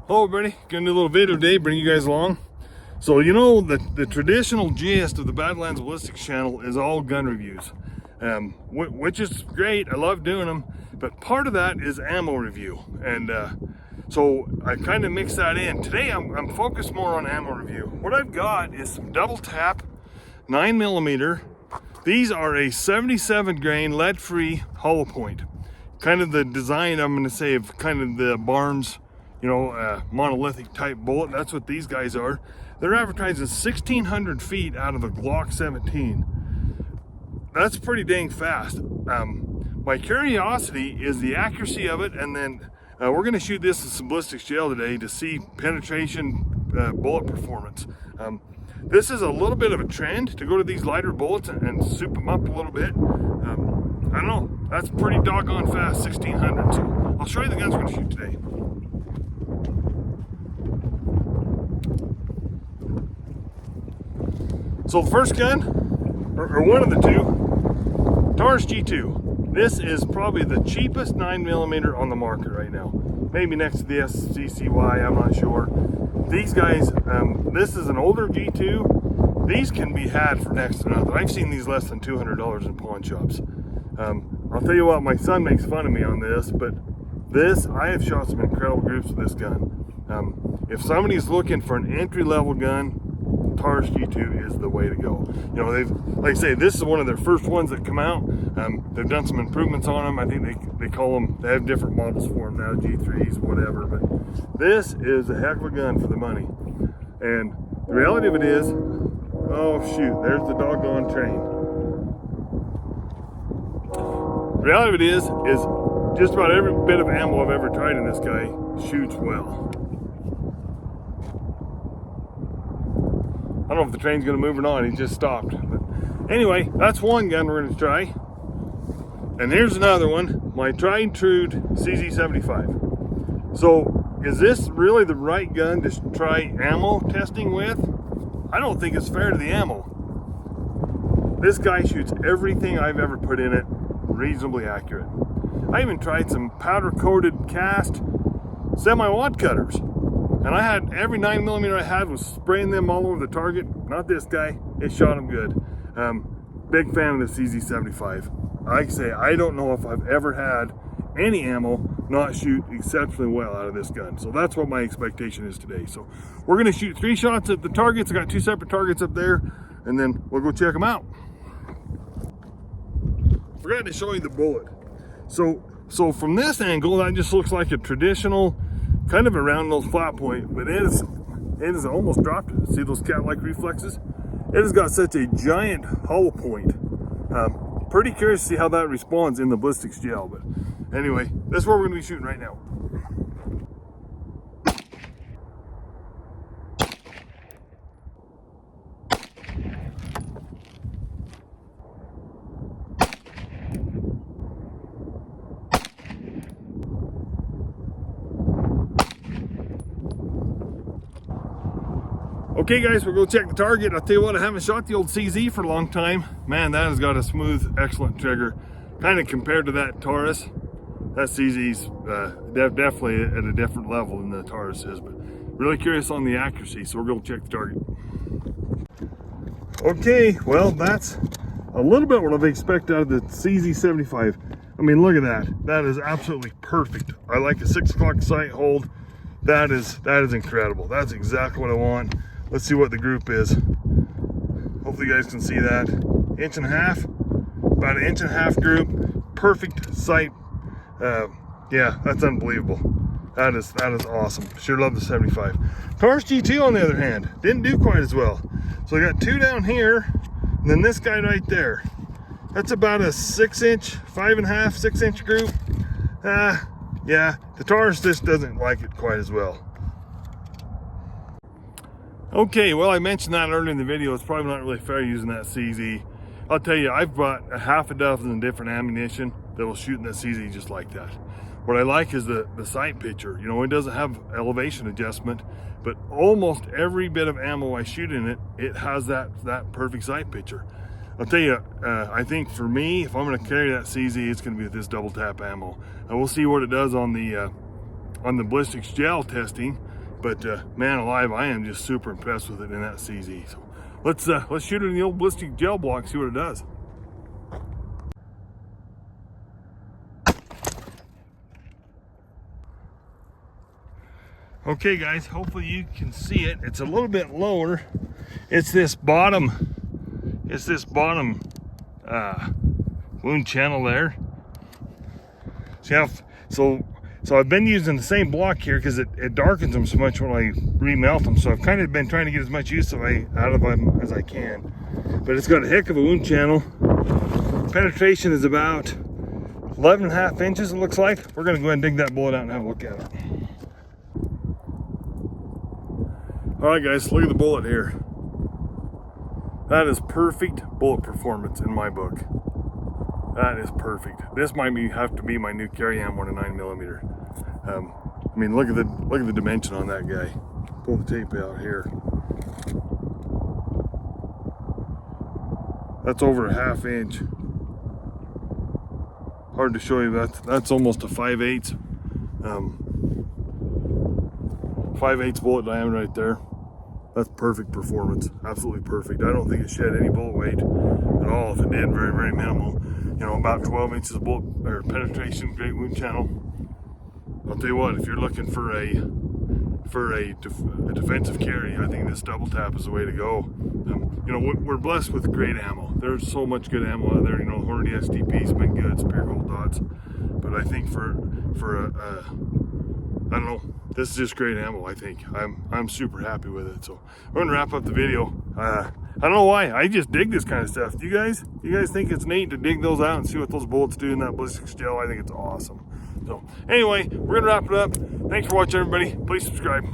Hello everybody, gonna do a little video today, bring you guys along. So you know, the traditional gist of the Badlands Ballistics channel is all gun reviews, which is great. I love doing them, but part of that is ammo review, and so I kind of mix that in. Today I'm focused more on ammo review. What I've got is some double tap 9mm. These are a 77 grain lead-free hollow point. Kind of the design, I'm going to say, of kind of the Barnes, you know, monolithic type bullet. That's what these guys are. They're advertising 1,600 feet out of a Glock 17. That's pretty dang fast. My curiosity is the accuracy of it, and then we're going to shoot this in some ballistics gel today to see penetration, bullet performance. This is a little bit of a trend to go to these lighter bullets and soup them up a little bit. I don't know, that's pretty doggone fast, 1,600. So I'll show you the guns we're going to shoot today. So the first gun, or one of the two, Taurus G2. This is probably the cheapest 9mm on the market right now. Maybe next to the SCCY, I'm not sure. These guys, this is an older G2. These can be had for next to nothing. I've seen these less than $200 in pawn shops. I'll tell you what, my son makes fun of me on this, but this, I have shot some incredible groups with this gun. If somebody's looking for an entry-level gun, Taurus G2 is the way to go. You know, they've, like I say, this is one of their first ones that come out. They've done some improvements on them. I think they call them, they have different models for them now, G3s, whatever, but this is a heck of a gun for the money. And the reality of it is, oh shoot, there's the doggone train. The reality of it is just about every bit of ammo I've ever tried in this guy shoots well. I don't know if the train's gonna move or not, he just stopped. But anyway, that's one gun we're gonna try. And here's another one, my tried and true CZ75. So is this really the right gun to try ammo testing with? I don't think it's fair to the ammo. This guy shoots everything I've ever put in it reasonably accurate. I even tried some powder coated cast semi-wad cutters. And I had, every 9mm I had was spraying them all over the target. Not this guy, it shot him good. Big fan of the CZ75. Like I say, I don't know if I've ever had any ammo not shoot exceptionally well out of this gun. So that's what my expectation is today. So we're gonna shoot 3 shots at the targets. I got 2 separate targets up there, and then we'll go check them out. Forgot to show you the bullet. So from this angle, that just looks like a traditional, kind of a round nose flat point, but it is almost dropped. See those cat-like reflexes? It has got such a giant hollow point. Pretty curious to see how that responds in the ballistics gel, but anyway, that's where we're gonna be shooting right now. Okay guys, we'll go check the target. I'll tell you what, I haven't shot the old CZ for a long time. Man, that has got a smooth, excellent trigger. Kind of compared to that Taurus, that CZ's definitely at a different level than the Taurus is, but really curious on the accuracy, so we're going to check the target. Okay, well, that's a little bit what I've expected out of the CZ75. I mean, look at that. That is absolutely perfect. I like a 6 o'clock sight hold. That is incredible. That's exactly what I want. Let's see what the group is. Hopefully you guys can see that. 1.5 inches, about 1.5 inches group, perfect sight. Yeah, that's unbelievable. That is awesome. Sure love the 75. Taurus G2 on the other hand, didn't do quite as well. So I got 2 down here, and then this guy right there. That's about a 6 inch, 5.5, 6 inch group. Yeah, the Taurus just doesn't like it quite as well. Okay, well, I mentioned that earlier in the video. It's probably not really fair using that CZ. I'll tell you, I've bought a half a dozen different ammunition that will shoot in that CZ just like that. What I like is the sight picture. You know, it doesn't have elevation adjustment, but almost every bit of ammo I shoot in it, it has that perfect sight picture. I'll tell you, I think for me, if I'm going to carry that CZ, it's going to be with this double tap ammo. And we'll see what it does on the ballistics gel testing. But man alive, I am just super impressed with it in that CZ. So let's shoot it in the old Ballistic gel block, see what it does. Okay guys, hopefully you can see it. It's a little bit lower. It's this bottom wound channel there. So I've been using the same block here because it darkens them so much when I remelt them. So I've kind of been trying to get as much use out of them as I can. But it's got a heck of a wound channel. Penetration is about 11.5 inches, it looks like. We're gonna go ahead and dig that bullet out and have a look at it. All right guys, look at the bullet here. That is perfect bullet performance in my book. That is perfect. This might have to be my new carry ammo on a 9mm. I mean, look at the dimension on that guy. Pull the tape out here. That's over a 1/2 inch. Hard to show you that. That's almost a 5/8. 5/8 bullet diameter right there. That's perfect performance, absolutely perfect. I don't think it shed any bullet weight at all. If it did, very, very minimal. You know, about 12 inches of bullet or penetration, great wound channel. I'll tell you what, if you're looking for a defensive carry, I think this double tap is the way to go. You know, we're blessed with great ammo. There's so much good ammo out there. You know, Hornady STP's been good, Spear Gold Dots, but I think for I don't know, this is just great ammo. I think I'm super happy with it. So we're gonna wrap up the video. I don't know why, I just dig this kind of stuff. You guys think it's neat to dig those out and see what those bullets do in that ballistic gel? I think it's awesome. So anyway, we're gonna wrap it up. Thanks for watching, everybody. Please subscribe.